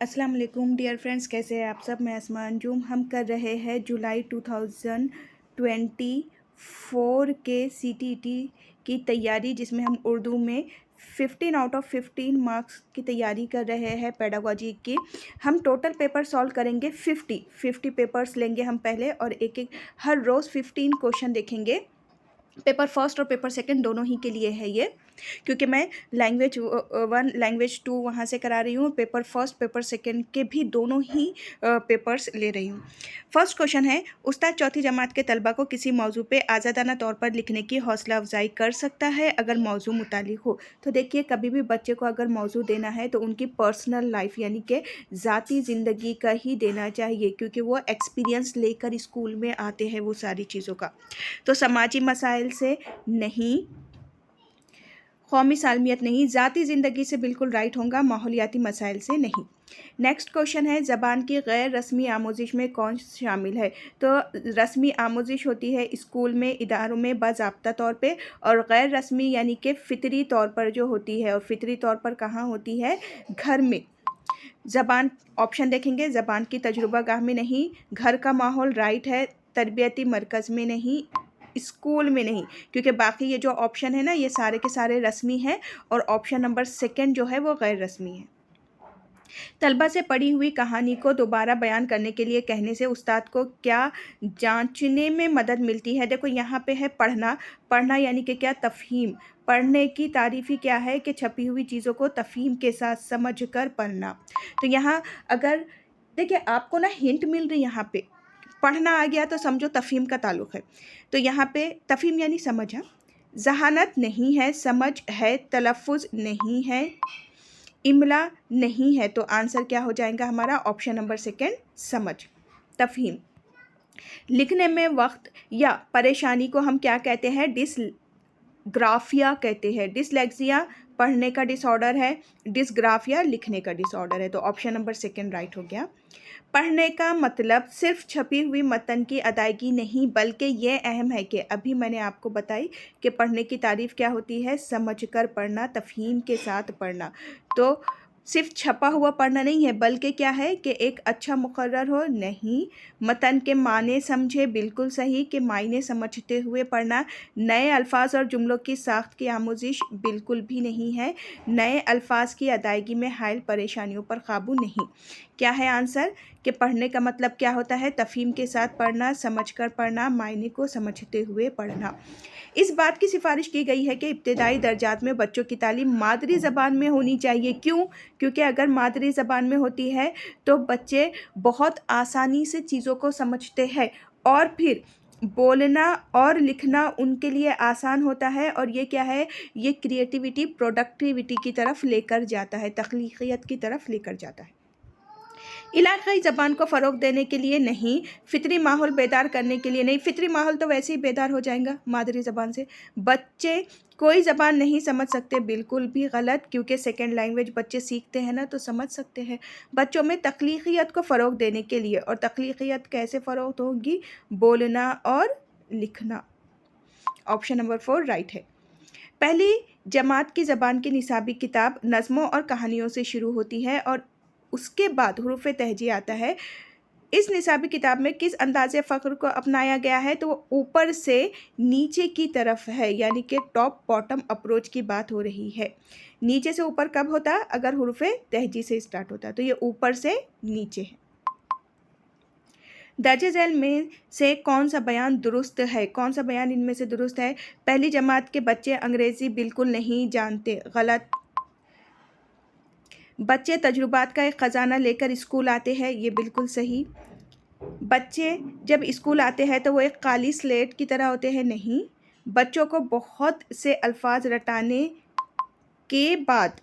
अस्सलाम वालेकुम dear friends, कैसे हैं आप सब। मैं अस्मा अंजुम। हम कर रहे हैं जुलाई 2024 के सीटीईटी की तैयारी, जिसमें हम उर्दू में 15 आउट ऑफ 15 मार्क्स की तैयारी कर रहे हैं पेडागोजी की। हम टोटल पेपर सॉल्व करेंगे 50 पेपर्स लेंगे हम पहले, और एक एक हर रोज़ 15 क्वेश्चन देखेंगे। पेपर फर्स्ट और पेपर सेकंड दोनों ही के लिए है ये, क्योंकि मैं लैंग्वेज 1 लैंग्वेज 2 वहाँ से करा रही हूँ। पेपर फर्स्ट पेपर सेकंड के भी दोनों ही पेपर्स ले रही हूँ। फर्स्ट क्वेश्चन है, उस्ताद चौथी जमात के तलबा को किसी मौजू पे आज़ादाना तौर पर लिखने की हौसला अफजाई कर सकता है अगर मौजू मुतालिक हो। तो देखिए, कभी भी बच्चे को अगर मौजू देना है तो उनकी पर्सनल लाइफ यानी कि ज़ाती ज़िंदगी का ही देना चाहिए, क्योंकि वो एक्सपीरियंस लेकर स्कूल में आते हैं वो सारी चीज़ों का। तो समाजी मसाइल से नहीं, कौमी सालमियत नहीं, ज़ाती ज़िंदगी से बिल्कुल राइट होगा, माहौलियाती मसाइल से नहीं। नेक्स्ट क्वेश्चन है, ज़बान की गैर रस्मी आमोजिश में कौन शामिल है। तो रस्मी आमोजिश होती है स्कूल में, इदारों में बाज़ाब्ता तौर पे, और गैर रस्मी यानी कि फ़ितरी तौर पर जो होती है, और फ़ितरी तौर पर कहाँ होती है, घर में। ज़बान ऑप्शन देखेंगे, ज़बान की तजुर्बा गाह में नहीं, घर का माहौल राइट है, तरबियती मरकज़ में नहीं, स्कूल में नहीं, क्योंकि बाकी ये जो ऑप्शन है ना, ये सारे के सारे रस्मी हैं, और ऑप्शन नंबर सेकंड जो है वो गैर रस्मी है। तलबा से पढ़ी हुई कहानी को दोबारा बयान करने के लिए कहने से उस्ताद को क्या जांचने में मदद मिलती है। देखो, यहाँ पे है पढ़ना। पढ़ना यानी कि क्या, तफ़हीम। पढ़ने की तारीफ़ी क्या है कि छपी हुई चीज़ों को तफ़हीम के साथ समझ कर पढ़ना। तो यहाँ अगर देखिए, आपको ना हिंट मिल रही, यहाँ पे पढ़ना आ गया तो समझो तफ़हीम का ताल्लुक़ है। तो यहाँ पे तफ़हीम यानी समझ। हाँ, ज़हानत नहीं है, समझ है, तलफ़ुज़ नहीं है, इमला नहीं है। तो आंसर क्या हो जाएगा हमारा, ऑप्शन नंबर सेकंड, समझ, तफ़हीम। लिखने में वक्त या परेशानी को हम क्या कहते हैं, डिसग्राफिया कहते हैं। डिसलेक्सिया पढ़ने का डिसऑर्डर है, डिसग्राफिया लिखने का डिसऑर्डर है। तो ऑप्शन नंबर सेकंड राइट हो गया। पढ़ने का मतलब सिर्फ छपी हुई मतन की अदायगी नहीं, बल्कि ये अहम है कि अभी मैंने आपको बताई कि पढ़ने की तारीफ़ क्या होती है, समझकर पढ़ना, तफ़हीम के साथ पढ़ना। तो सिर्फ छपा हुआ पढ़ना नहीं है, बल्कि क्या है कि एक अच्छा मुकर्रर हो, नहीं, मतन के माने समझे, बिल्कुल सही, कि मायने समझते हुए पढ़ना। नए अल्फाज और जुमलों की साख्त की आमोजिश, बिल्कुल भी नहीं है। नए अल्फाज की अदायगी में हायल परेशानियों पर काबू नहीं। क्या है आंसर, कि पढ़ने का मतलब क्या होता है, तफ़हीम के साथ पढ़ना, समझकर पढ़ना, मायने को समझते हुए पढ़ना। इस बात की सिफारिश की गई है कि इब्तदाई दर्जात में बच्चों की तालीम मादरी ज़बान में होनी चाहिए। क्यों? क्योंकि अगर मादरी ज़बान में होती है तो बच्चे बहुत आसानी से चीज़ों को समझते हैं, और फिर बोलना और लिखना उनके लिए आसान होता है। और ये क्या है, ये क्रिएटिविटी, प्रोडक्टिविटी की तरफ लेकर जाता है, तख्लीक़ियत की तरफ लेकर जाता है। इलाक़ाई ज़बान को फ़रोग़ देने के लिए नहीं, फ़ितरी माहौल बेदार करने के लिए नहीं। फ़ितरी माहौल तो वैसे ही बेदार हो जाएगा मादरी ज़बान से। बच्चे कोई ज़बान नहीं समझ सकते, बिल्कुल भी गलत, क्योंकि सेकंड लैंग्वेज बच्चे सीखते हैं ना, तो समझ सकते हैं। बच्चों में तख्लीक़ियत को फ़रोग़ देने के लिए, और तख्लीक़ियत कैसे फ़रोग़ होगी, बोलना और लिखना। ऑप्शन नंबर 4 राइट है। पहली जमात की ज़बान की निसाबी किताब नज़्मों और कहानियों से शुरू होती है, और उसके बाद हुरूफ़ तहजी आता है। इस निसाबी किताब में किस अंदाज़े फ़क्र को अपनाया गया है, तो वो ऊपर से नीचे की तरफ है, यानी कि टॉप बॉटम अप्रोच की बात हो रही है। नीचे से ऊपर कब होता, अगर हुरूफ़ तहजी से स्टार्ट होता, तो ये ऊपर से नीचे है। दर्ज झैल में से कौन सा बयान दुरुस्त है, कौन सा बयान इनमें से दुरुस्त है। पहली जमात के बच्चे अंग्रेज़ी बिल्कुल नहीं जानते, गलत। बच्चे तजुर्बात का एक ख़जाना लेकर स्कूल आते हैं, ये बिल्कुल सही। बच्चे जब स्कूल आते हैं तो वो एक काली स्लेट की तरह होते हैं, नहीं। बच्चों को बहुत से अल्फाज रटाने के बाद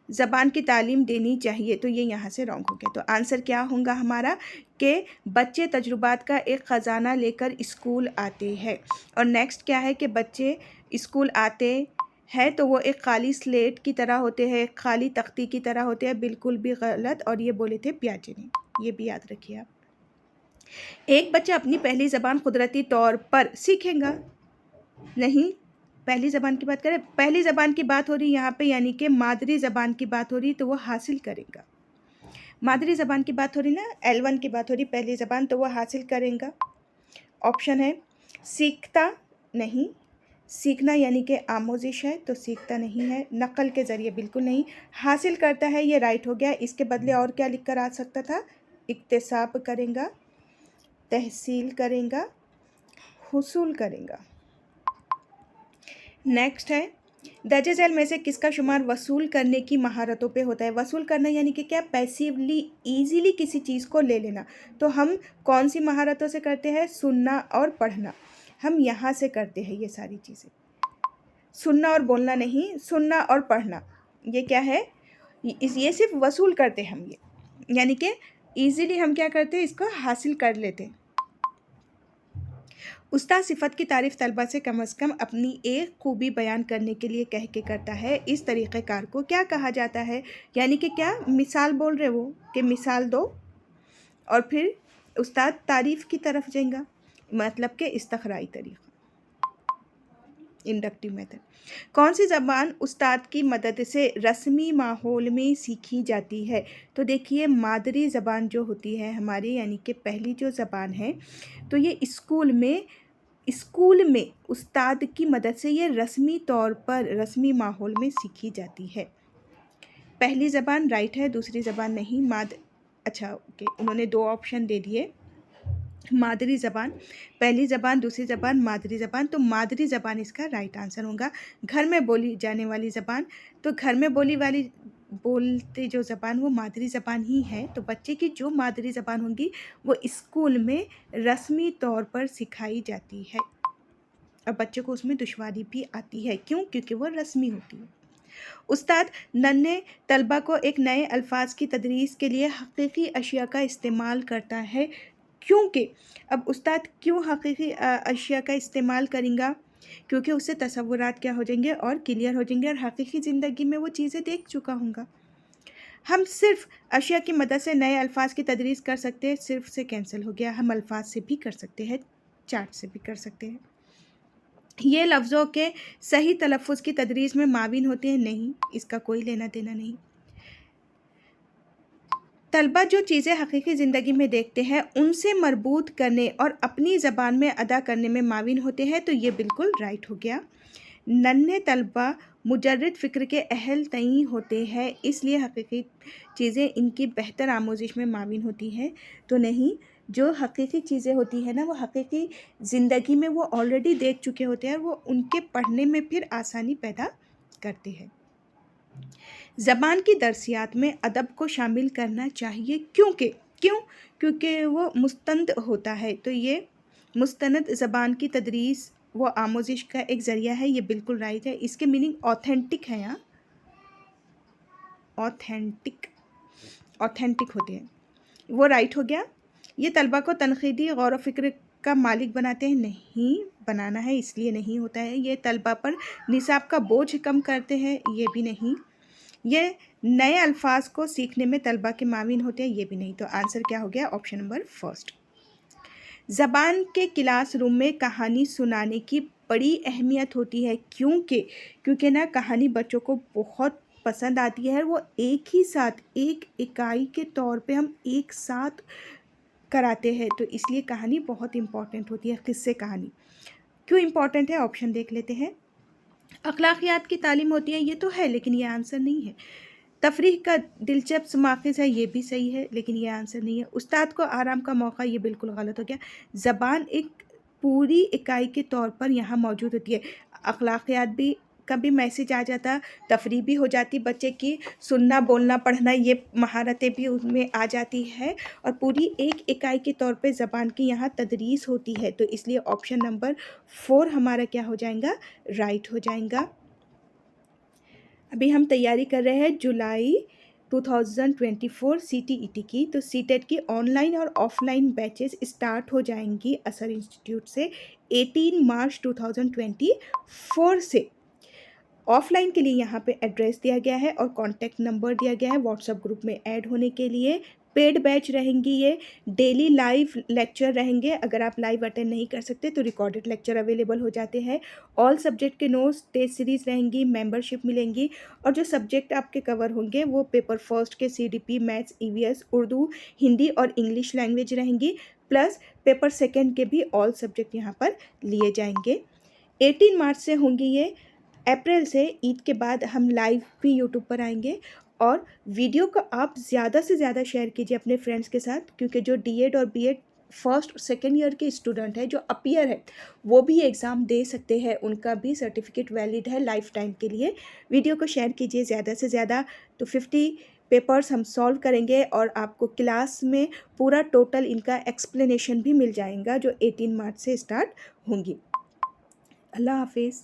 ज़बान की तालीम देनी चाहिए, तो ये यहाँ से रॉन्ग हो गया। तो आंसर क्या होगा हमारा, कि बच्चे तजुर्बात का एक ख़जाना लेकर स्कूल आते हैं। और नेक्स्ट क्या है, कि बच्चे स्कूल आते हैं तो वो एक खाली स्लेट की तरह होते हैं, एक खाली तख्ती की तरह होते हैं, बिल्कुल भी गलत, और ये बोले थे पियाजे ने, ये भी याद रखिए आप। एक बच्चा अपनी पहली ज़बान कुदरती तौर पर सीखेगा, नहीं। पहली ज़बान की बात करें, पहली ज़बान की बात हो रही यहाँ पे, यानी कि मादरी ज़बान की बात हो रही, तो वो हासिल करेगा। मादरी ज़बान की बात हो रही ना, L1 की बात हो रही पहली ज़बान, तो वो हासिल करेगा। ऑप्शन है सीखता नहीं, सीखना यानी कि आमोजिश है तो सीखता नहीं है, नकल के ज़रिए बिल्कुल नहीं, हासिल करता है ये राइट हो गया। इसके बदले और क्या लिख कर आ सकता था, इक्तिसाब करेगा, तहसील करेगा, हुसूल करेगा। नेक्स्ट है दर्ज झैल में से किसका शुमार वसूल करने की महारतों पे होता है। वसूल करना यानी कि क्या, पैसिवली ईजीली किसी चीज़ को ले लेना। तो हम कौन सी महारतों से करते हैं, सुनना और पढ़ना, हम यहाँ से करते हैं ये सारी चीज़ें। सुनना और बोलना नहीं, सुनना और पढ़ना, ये क्या है, ये सिर्फ वसूल करते हैं हम ये, यानी कि ईजीली हम क्या करते हैं, इसको हासिल कर लेते हैं। उस्ताद सिफत की तारीफ़ तलबा से कम अपनी एक खूबी बयान करने के लिए कह के करता है। इस तरीक़ेकार को क्या कहा जाता है, यानी कि क्या, मिसाल बोल रहे वो कि मिसाल दो, और फिर उस्ताद तारीफ़ की तरफ जाएगा, मतलब कि इस्तखराई तरीक़ा, इंडक्टिव मेथड। कौन सी ज़बान उस्ताद की मदद से रस्मी माहौल में सीखी जाती है। तो देखिए मादरी ज़बान जो होती है हमारी, यानी कि पहली जो ज़बान है, तो ये स्कूल में उस्ताद की मदद से ये रस्मी तौर पर रस्मी माहौल में सीखी जाती है। पहली ज़बान राइट है, दूसरी ज़बान नहीं। अच्छा ओके, उन्होंने दो ऑप्शन दे दिए, मादरी ज़बान, पहली ज़बान, दूसरी ज़बान, मादरी ज़बान। तो मादरी ज़बान इसका राइट आंसर होगा। घर में बोली जाने वाली ज़बान, तो घर में बोलते जो ज़बान वो मादरी ज़बान ही है। तो बच्चे की जो मादरी ज़बान होगी वो स्कूल में रस्मी तौर पर सिखाई जाती है, और बच्चे को उसमें दुश्वारी भी आती है। क्यों? क्योंकि वो रस्मी होती है। उस्ताद नन्हे तलबा को एक नए अल्फाज की तदरीस के लिए हकीकी अशिया का इस्तेमाल करता है। क्योंकि अब उस्ताद क्यों हकीकी अशिया का इस्तेमाल करेंगे, क्योंकि उससे तसव्वुरात क्या हो जाएंगे और क्लियर हो जाएंगे, और हकीकी ज़िंदगी में वो चीज़ें देख चुका होगा। हम सिर्फ अशिया की मदद से नए अल्फाज की तदरीस कर सकते हैं, सिर्फ से कैंसिल हो गया, हम अल्फाज से भी कर सकते हैं, चार्ट से भी कर सकते हैं। ये लफ्ज़ों के सही तलफ़ुज़ की तदरीस में माविन होते हैं, नहीं, इसका कोई लेना देना नहीं। तलबा जो चीज़ें हकीकी ज़िंदगी में देखते हैं उनसे मरबूत करने और अपनी ज़बान में अदा करने में माविन होते हैं, तो ये बिल्कुल राइट हो गया। नन्हे तलबा मुजर्रद फ़िक्र के अहल नहीं होते हैं, इसलिए हकीकी चीज़ें इनकी बेहतर आमोजिश में माविन होती हैं, तो नहीं, जो हकीकी चीज़ें होती हैं ना, वो हकीकी ज़िंदगी में वो ऑलरेडी देख चुके होते हैं, वो उनके पढ़ने में फिर आसानी पैदा करते हैं। ज़बान की दरसियात में अदब को शामिल करना चाहिए, क्योंकि वो मुस्तंद होता है, तो ये मुस्तनद ज़बान की तदरीस वो आमोजिश का एक ज़रिया है, ये बिल्कुल राइट है। इसके मीनिंग ऑथेंटिक है, यहाँ ऑथेंटिक होते हैं, वो राइट हो गया। ये तलबा को तनकीदी गौर व फिक्र का मालिक बनाते हैं, नहीं बनाना है इसलिए नहीं होता है। ये तलबा पर निसाब का बोझ कम करते हैं, ये भी नहीं। ये नए अल्फाज को सीखने में तलबा के माविन होते हैं, ये भी नहीं। तो आंसर क्या हो गया, ऑप्शन नंबर फर्स्ट। ज़बान के क्लासरूम में कहानी सुनाने की बड़ी अहमियत होती है, क्योंकि ना कहानी बच्चों को बहुत पसंद आती है, वो एक ही साथ एक इकाई के तौर पे हम एक साथ कराते हैं, तो इसलिए कहानी बहुत इम्पॉर्टेंट होती है। किस्से कहानी क्यों इम्पॉर्टेंट है, ऑप्शन देख लेते हैं। अखलाकियात की तालीम होती है, ये तो है, लेकिन ये आंसर नहीं है। तफरीह का दिलचस्प माखिज़ है, ये भी सही है, लेकिन ये आंसर नहीं है। उस्ताद को आराम का मौका, ये बिल्कुल गलत हो गया। ज़बान एक पूरी इकाई के तौर पर यहाँ मौजूद होती है। अखलाकियात भी कभी मैसेज आ जाता, तफरीह भी हो जाती बच्चे की, सुनना बोलना पढ़ना ये महारतें भी उसमें आ जाती है, और पूरी एक इकाई के तौर पे ज़बान की यहाँ तदरीस होती है, तो इसलिए ऑप्शन नंबर 4 हमारा क्या हो जाएगा, राइट हो जाएगा। अभी हम तैयारी कर रहे हैं जुलाई 2024 CTET की, तो सीटेट की ऑनलाइन और ऑफलाइन बैचेस स्टार्ट हो जाएंगी असर इंस्टीट्यूट से 18 मार्च 2024 से। ऑफलाइन के लिए यहाँ पे एड्रेस दिया गया है और कॉन्टैक्ट नंबर दिया गया है व्हाट्सएप ग्रुप में ऐड होने के लिए। पेड बैच रहेंगी ये, डेली लाइव लेक्चर रहेंगे, अगर आप लाइव अटेंड नहीं कर सकते तो रिकॉर्डेड लेक्चर अवेलेबल हो जाते हैं। ऑल सब्जेक्ट के नोट्स, टेस्ट सीरीज़ रहेंगी, मेंबरशिप मिलेंगी और जो सब्जेक्ट आपके कवर होंगे वो पेपर फर्स्ट के CDP, maths, EVS, Urdu, Hindi और इंग्लिश लैंग्वेज रहेंगी, प्लस पेपर सेकेंड के भी ऑल सब्जेक्ट यहाँ पर लिए जाएंगे। 18 मार्च से होंगी ये। अप्रैल से ईद के बाद हम लाइव भी यूट्यूब पर आएंगे और वीडियो को आप ज़्यादा से ज़्यादा शेयर कीजिए अपने फ्रेंड्स के साथ, क्योंकि जो डीएड और बीएड फर्स्ट और सेकेंड ईयर के स्टूडेंट हैं जो अपीयर है वो भी एग्ज़ाम दे सकते हैं, उनका भी सर्टिफिकेट वैलिड है लाइफ टाइम के लिए। वीडियो को शेयर कीजिए ज़्यादा से ज़्यादा। तो 50 पेपर्स हम सॉल्व करेंगे और आपको क्लास में पूरा टोटल इनका एक्सप्लेनेशन भी मिल जाएगा जो 18 मार्च से स्टार्ट होंगी। अल्लाह हाफिज़।